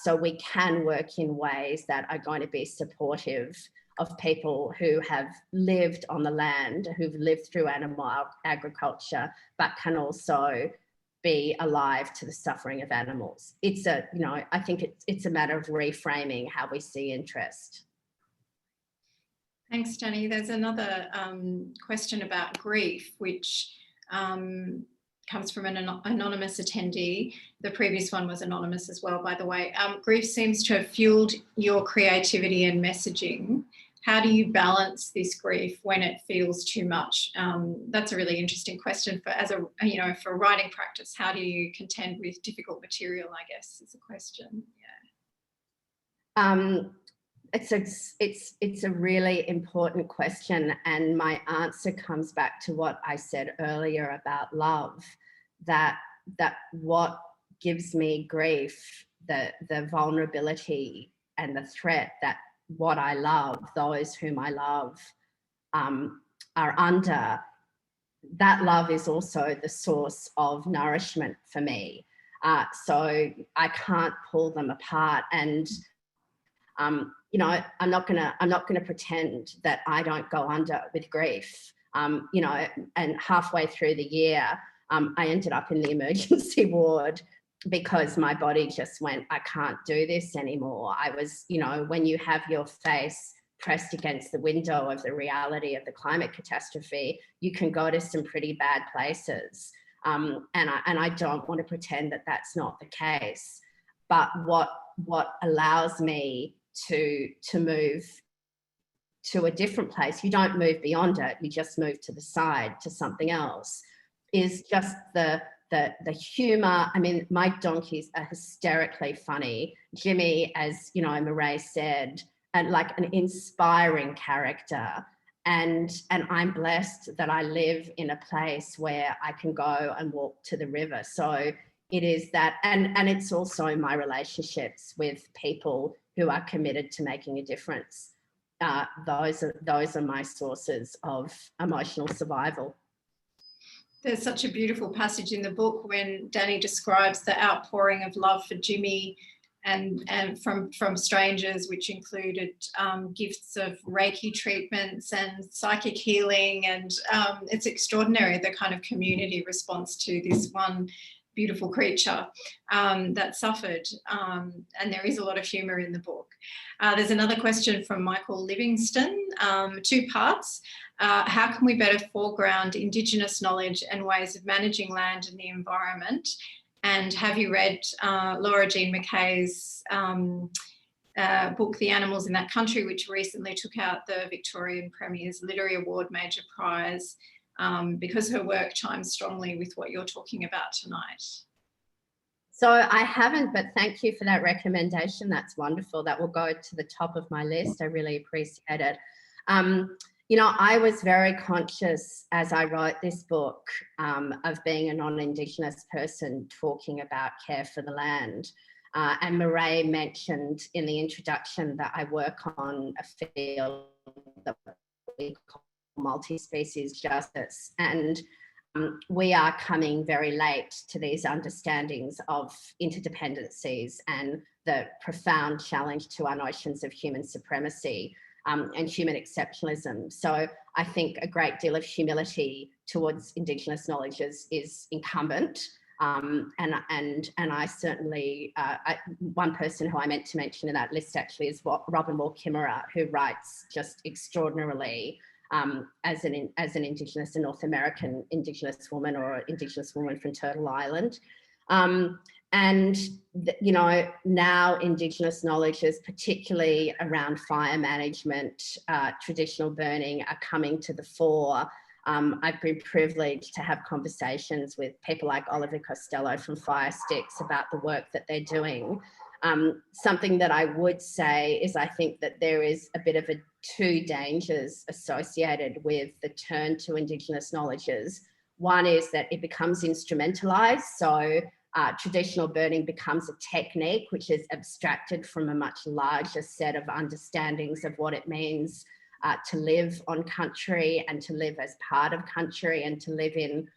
So we can work in ways that are going to be supportive of people who have lived on the land, who've lived through animal agriculture, but can also be alive to the suffering of animals. It's a, you know, I think it's a matter of reframing how we see interest. Thanks, Jenny. There's another question about grief, which comes from an anonymous attendee. The previous one was anonymous as well, by the way. Grief seems to have fueled your creativity and messaging. How do you balance this grief when it feels too much? That's a really interesting question for writing practice. How do you contend with difficult material, I guess, is a question. Yeah. It's a really important question, and my answer comes back to what I said earlier about love, that what gives me grief, the vulnerability and the threat that what I love, those whom I love, are under, that love is also the source of nourishment for me. So I can't pull them apart. And you know, I'm not gonna pretend that I don't go under with grief. You know, and halfway through the year, I ended up in the emergency ward because my body just went, I can't do this anymore. I was, you know, when you have your face pressed against the window of the reality of the climate catastrophe, you can go to some pretty bad places. And I don't want to pretend that that's not the case. But what allows me to move to a different place, you don't move beyond it, you just move to the side to something else, is just the humor. I mean, my donkeys are hysterically funny. Jimmy, as you know, Mireille said, and like an inspiring character. And I'm blessed that I live in a place where I can go and walk to the river. So it is that, and it's also my relationships with people who are committed to making a difference. Those are my sources of emotional survival. There's such a beautiful passage in the book when Danny describes the outpouring of love for Jimmy and from strangers, which included gifts of Reiki treatments and psychic healing. And it's extraordinary, the kind of community response to this one beautiful creature that suffered. And there is a lot of humour in the book. There's another question from Michael Livingston, 2 parts. How can we better foreground Indigenous knowledge and ways of managing land and the environment? And have you read Laura Jean McKay's book, The Animals in That Country, which recently took out the Victorian Premier's Literary Award Major Prize, because her work chimes strongly with what you're talking about tonight? So I haven't, but thank you for that recommendation. That's wonderful. That will go to the top of my list. I really appreciate it. You know, I was very conscious as I wrote this book of being a non-Indigenous person talking about care for the land. And Mireille mentioned in the introduction that I work on a field that we call multi-species justice. And we are coming very late to these understandings of interdependencies and the profound challenge to our notions of human supremacy and human exceptionalism. So I think a great deal of humility towards Indigenous knowledges is incumbent. And I certainly, one person who I meant to mention in that list actually is Robin Wall-Kimmerer, who writes just extraordinarily as an Indigenous and North American Indigenous woman, or Indigenous woman from Turtle Island. And, you know, now Indigenous knowledges, particularly around fire management, traditional burning, are coming to the fore. I've been privileged to have conversations with people like Oliver Costello from Fire Sticks about the work that they're doing. Something that I would say is I think that there is a bit of two dangers associated with the turn to Indigenous knowledges. One is that it becomes instrumentalized. So traditional burning becomes a technique which is abstracted from a much larger set of understandings of what it means to live on country and to live as part of country and to live in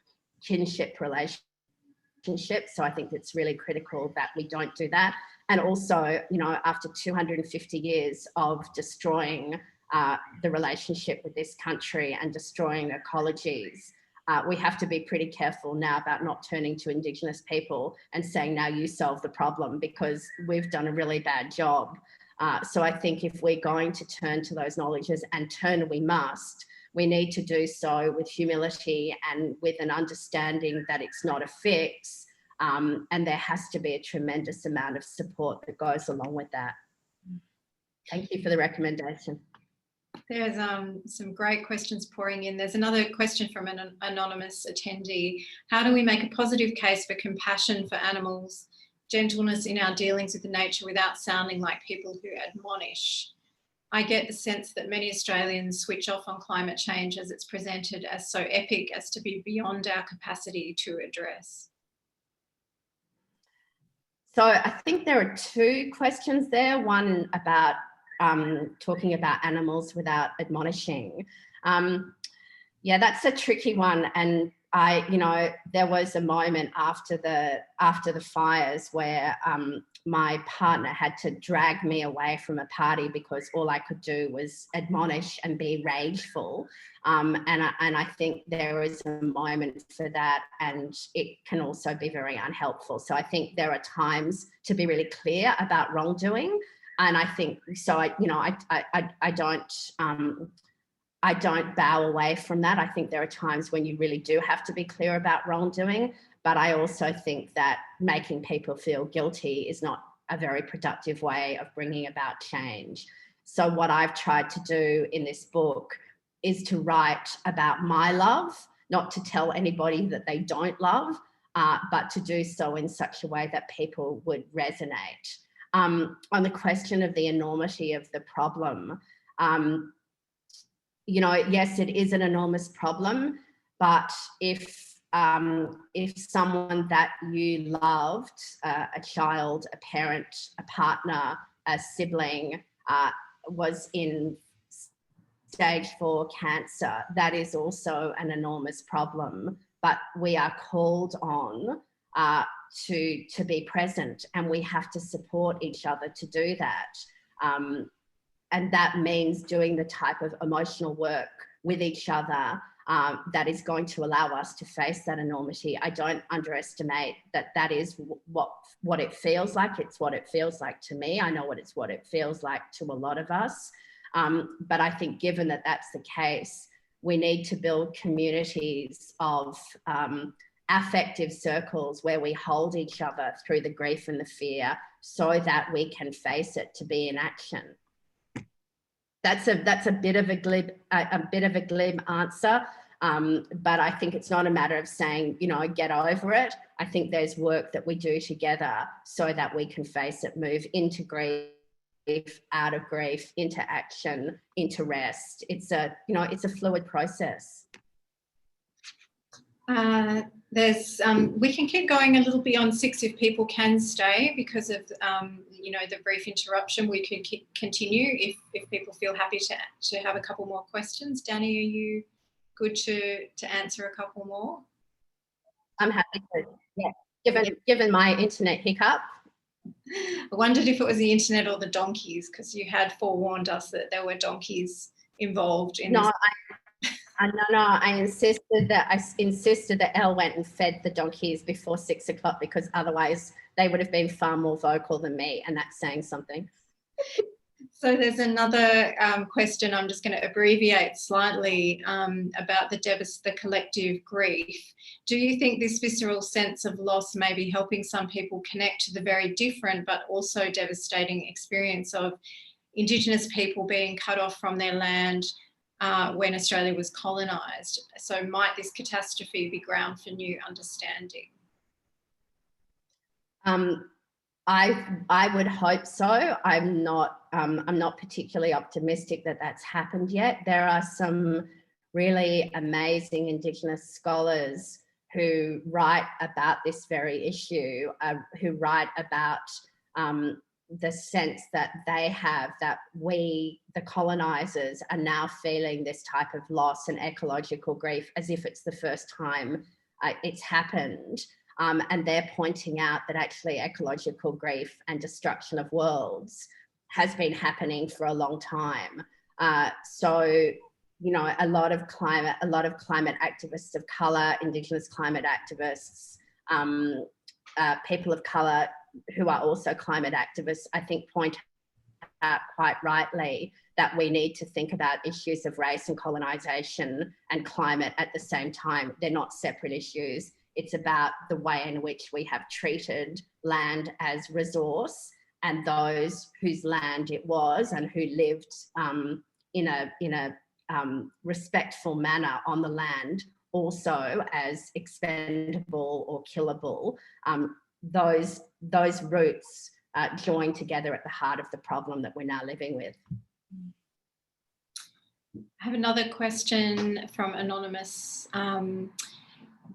kinship relationships. So I think it's really critical that we don't do that. And also, you know, after 250 years of destroying the relationship with this country and destroying ecologies, we have to be pretty careful now about not turning to Indigenous people and saying, now you solve the problem, because we've done a really bad job. So I think if we're going to turn to those knowledges, and turn we must, we need to do so with humility and with an understanding that it's not a fix. And there has to be a tremendous amount of support that goes along with that. Thank you for the recommendation. There's some great questions pouring in. There's another question from an anonymous attendee. How do we make a positive case for compassion for animals, gentleness in our dealings with nature without sounding like people who admonish? I get the sense that many Australians switch off on climate change as it's presented as so epic as to be beyond our capacity to address. So I think there are two questions there. One about talking about animals without admonishing. Yeah, that's a tricky one. And you know, there was a moment after the fires where my partner had to drag me away from a party because all I could do was admonish and be rageful. And I think there is a moment for that, and it can also be very unhelpful. So I think there are times to be really clear about wrongdoing. And I think, so I don't bow away from that. I think there are times when you really do have to be clear about wrongdoing, but I also think that making people feel guilty is not a very productive way of bringing about change. So what I've tried to do in this book is to write about my love, not to tell anybody that they don't love, but to do so in such a way that people would resonate. On the question of the enormity of the problem, you know, yes, it is an enormous problem, but if someone that you loved, a child, a parent, a partner, a sibling, was in stage 4 cancer, that is also an enormous problem. But we are called on to be present, and we have to support each other to do that. And that means doing the type of emotional work with each other that is going to allow us to face that enormity. I don't underestimate that is what it feels like. It's what it feels like to me. I know what it feels like to a lot of us. But I think given that that's the case, we need to build communities of affective circles where we hold each other through the grief and the fear so that we can face it to be in action. That's a bit of a glib answer, but I think it's not a matter of saying, you know, get over it. I think there's work that we do together so that we can face it, move into grief, out of grief, into action, into rest. It's a fluid process. We can keep going a little beyond 6 if people can stay because of the brief interruption. We can continue if people feel happy to have a couple more questions. Danny, are you good to answer a couple more? I'm happy to, yeah. Given my internet hiccup. I wondered if it was the internet or the donkeys, because you had forewarned us that there were donkeys involved in this. I insisted that Elle went and fed the donkeys before 6 o'clock, because otherwise they would have been far more vocal than me, and that's saying something. So there's another question, I'm just going to abbreviate slightly, about the collective grief. Do you think this visceral sense of loss may be helping some people connect to the very different but also devastating experience of Indigenous people being cut off from their land when Australia was colonised? So might this catastrophe be ground for new understanding? I would hope so. I'm not particularly optimistic that that's happened yet. There are some really amazing Indigenous scholars who write about this very issue, who write about the sense that they have, that we, the colonisers, are now feeling this type of loss and ecological grief as if it's the first time it's happened. And they're pointing out that actually ecological grief and destruction of worlds has been happening for a long time. So, you know, a lot of climate activists of colour, Indigenous climate activists, people of colour who are also climate activists, I think point out quite rightly that we need to think about issues of race and colonisation and climate at the same time. They're not separate issues. It's about the way in which we have treated land as resource, and those whose land it was and who lived in a respectful manner on the land also as expendable or killable. Those roots join together at the heart of the problem that we're now living with. I have another question from Anonymous.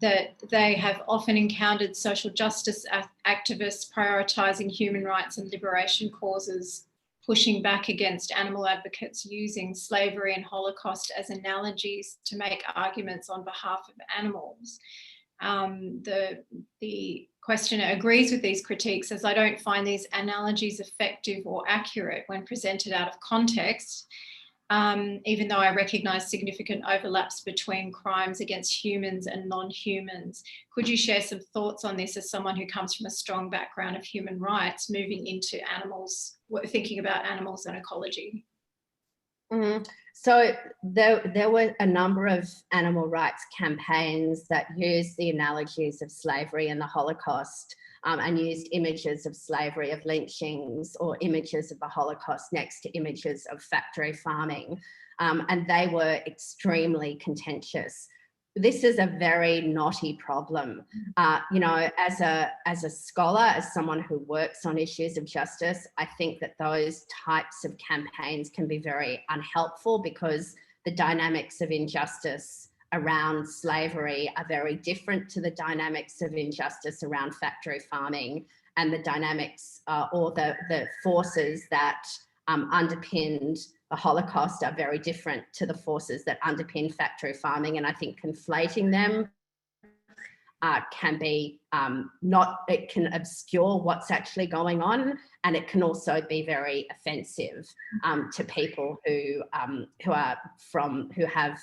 That they have often encountered social justice activists prioritising human rights and liberation causes, pushing back against animal advocates using slavery and Holocaust as analogies to make arguments on behalf of animals. The questioner agrees with these critiques, as I don't find these analogies effective or accurate when presented out of context. Even though I recognise significant overlaps between crimes against humans and non-humans. Could you share some thoughts on this as someone who comes from a strong background of human rights, moving into animals, thinking about animals and ecology? So there were a number of animal rights campaigns that used the analogies of slavery and the Holocaust, and used images of slavery, of lynchings, or images of the Holocaust next to images of factory farming. And they were extremely contentious. This is a very knotty problem. You know, as a scholar, as someone who works on issues of justice, I think that those types of campaigns can be very unhelpful, because the dynamics of injustice around slavery are very different to the dynamics of injustice around factory farming, and the dynamics or the forces that underpinned the Holocaust are very different to the forces that underpin factory farming. And I think conflating them can be it can obscure what's actually going on, and it can also be very offensive to people who have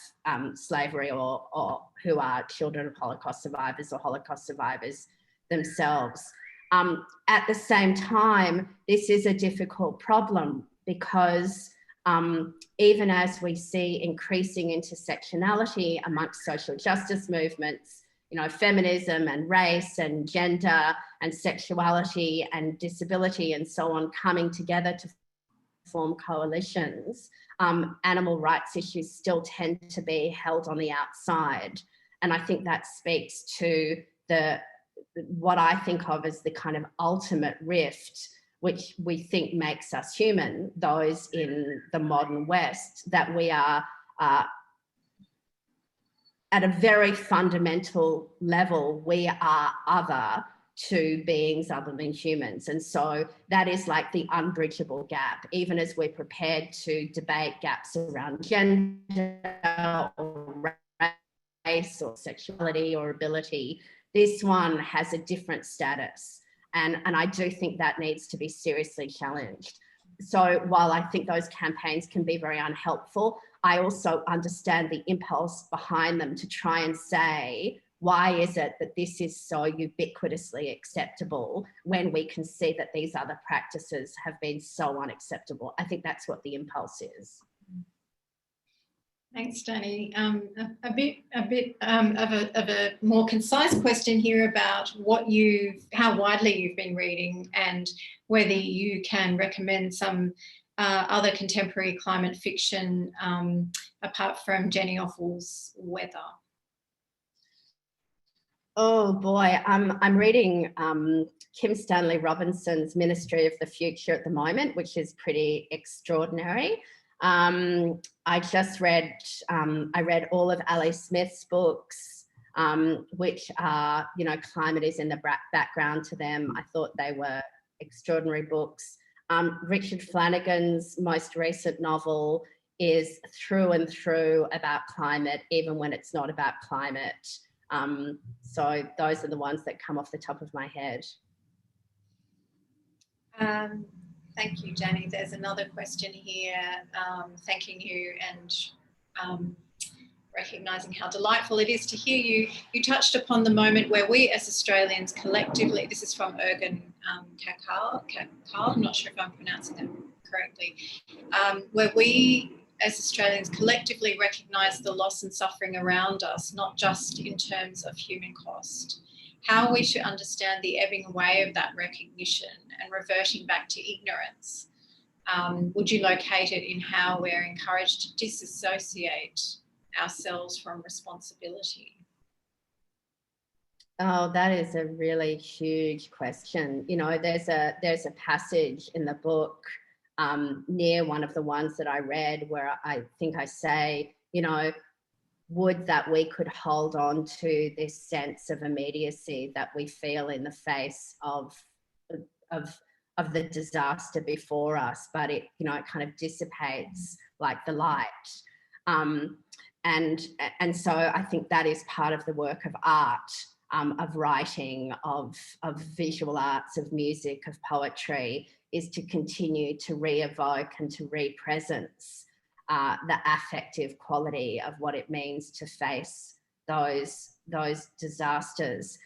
slavery or who are children of Holocaust survivors or Holocaust survivors themselves. At the same time, this is a difficult problem, because even as we see increasing intersectionality amongst social justice movements, you know, feminism and race and gender and sexuality and disability and so on coming together to form coalitions, animal rights issues still tend to be held on the outside. And I think that speaks to what I think of as the kind of ultimate rift, which we think makes us human, those in the modern West, that we are at a very fundamental level, we are other to beings other than humans. And so that is like the unbridgeable gap, even as we're prepared to debate gaps around gender or race or sexuality or ability. This one has a different status. And I do think that needs to be seriously challenged. So while I think those campaigns can be very unhelpful, I also understand the impulse behind them to try and say, why is it that this is so ubiquitously acceptable when we can see that these other practices have been so unacceptable? I think that's what the impulse is. Thanks, Danny. A bit of a more concise question here about how widely you've been reading and whether you can recommend some other contemporary climate fiction apart from Jenny Offal's Weather. Oh boy, I'm reading Kim Stanley Robinson's Ministry of the Future at the moment, which is pretty extraordinary. I just read, I read all of Ali Smith's books, which are, you know, climate is in the background to them. I thought they were extraordinary books. Richard Flanagan's most recent novel is through and through about climate, even when it's not about climate. So those are the ones that come off the top of my head. Thank you, Danny. There's another question here, thanking you and recognising how delightful it is to hear you. You touched upon the moment where we as Australians collectively, this is from Ergun Kakal, I'm not sure if I'm pronouncing that correctly, where we as Australians collectively recognise the loss and suffering around us, not just in terms of human cost. How we should understand the ebbing away of that recognition and reverting back to ignorance. Would you locate it in how we're encouraged to disassociate ourselves from responsibility? Oh, that is a really huge question. You know, there's a passage in the book near one of the ones that I read where I think I say, you know, would that we could hold on to this sense of immediacy that we feel in the face of the disaster before us, but it, you know, it kind of dissipates like the light. And so I think that is part of the work of art, of writing, of visual arts, of music, of poetry, is to continue to re-evoke and to re-presence the affective quality of what it means to face those disasters.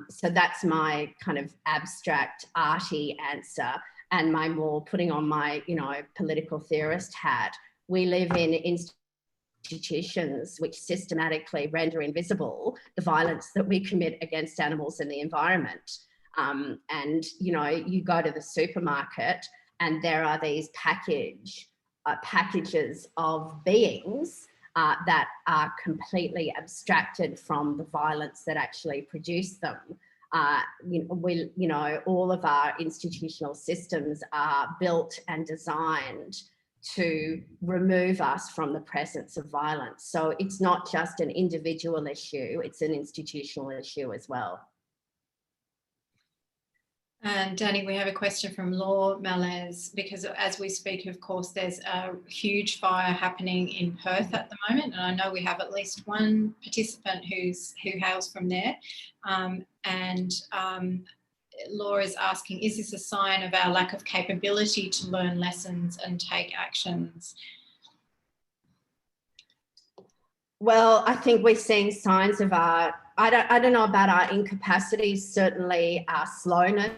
So that's my kind of abstract arty answer. And my more putting on my, you know, political theorist hat, we live in institutions which systematically render invisible the violence that we commit against animals and the environment. And, you know, you go to the supermarket and there are these packages of beings that are completely abstracted from the violence that actually produced them. All of our institutional systems are built and designed to remove us from the presence of violence. So it's not just an individual issue, it's an institutional issue as well. And Danny, we have a question from Laura Malaise, because as we speak, of course, there's a huge fire happening in Perth at the moment. And I know we have at least one participant who hails from there. Laura is asking, is this a sign of our lack of capability to learn lessons and take actions? Well, I think we're seeing signs of our, I don't know about our incapacities, certainly our slowness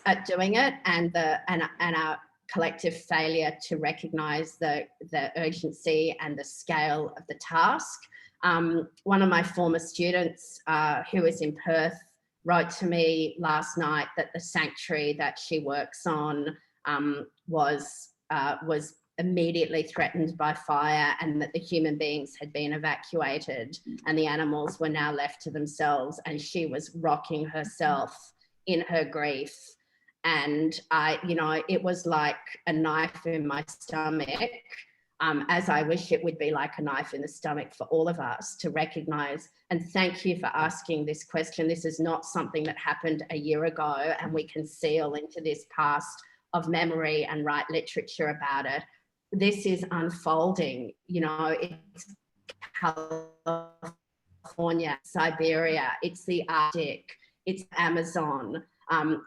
at doing it, and our collective failure to recognise the urgency and the scale of the task. One of my former students who is in Perth wrote to me last night that the sanctuary that she works on was immediately threatened by fire, and that the human beings had been evacuated and the animals were now left to themselves, and she was rocking herself in her grief. And it was like a knife in my stomach. as I wish it would be like a knife in the stomach for all of us to recognise. And thank you for asking this question. This is not something that happened a year ago and we can seal into this past of memory and write literature about it. This is unfolding, you know, it's California, Siberia, it's the Arctic, it's Amazon,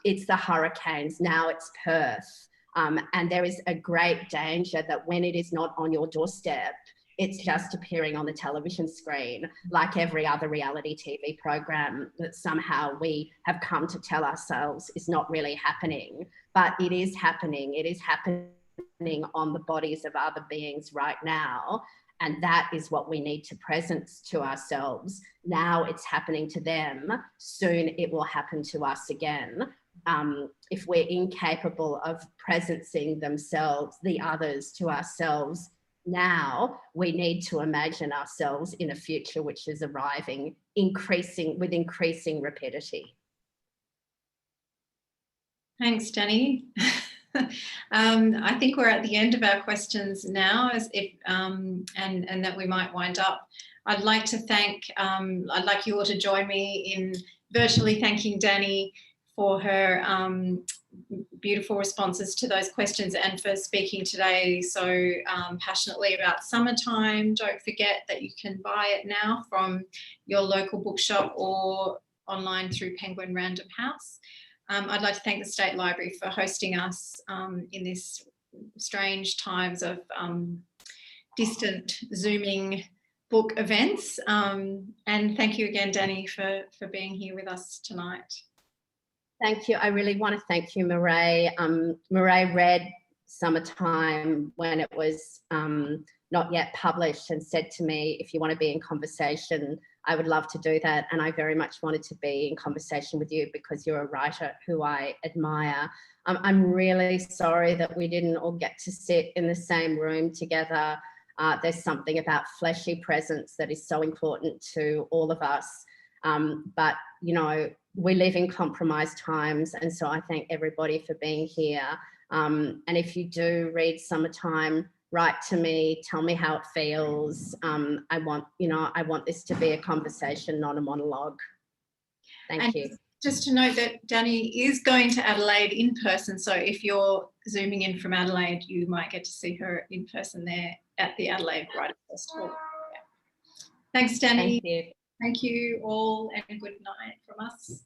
it's the hurricanes, now it's Perth. And there is a great danger that when it is not on your doorstep, it's just appearing on the television screen, like every other reality TV program that somehow we have come to tell ourselves is not really happening. But it is happening. It is happening on the bodies of other beings right now. And that is what we need to presence to ourselves. Now it's happening to them. Soon it will happen to us again. If we're incapable of presencing themselves, the others to ourselves now, we need to imagine ourselves in a future which is arriving, with increasing rapidity. Thanks, Danny. I think we're at the end of our questions now, and that we might wind up. I'd like to thank, I'd like you all to join me in virtually thanking Danny for her beautiful responses to those questions and for speaking today so passionately about Summertime. Don't forget that you can buy it now from your local bookshop or online through Penguin Random House. I'd like to thank the State Library for hosting us in this strange times of distant Zooming book events. And thank you again, Danny, for being here with us tonight. Thank you. I really want to thank you, Mireille. Mireille read Summertime when it was not yet published and said to me, if you want to be in conversation, I would love to do that. And I very much wanted to be in conversation with you because you're a writer who I admire. I'm really sorry that we didn't all get to sit in the same room together. There's something about fleshy presence that is so important to all of us. But, you know, we live in compromised times. And so I thank everybody for being here. And if you do read Summertime, write to me, tell me how it feels. I want this to be a conversation, not a monologue. Thank you. Just to note that Danny is going to Adelaide in person. So if you're Zooming in from Adelaide, you might get to see her in person there at the Adelaide Writers Festival. Yeah. Thanks, Danny. Thank you. Thank you all, and good night from us.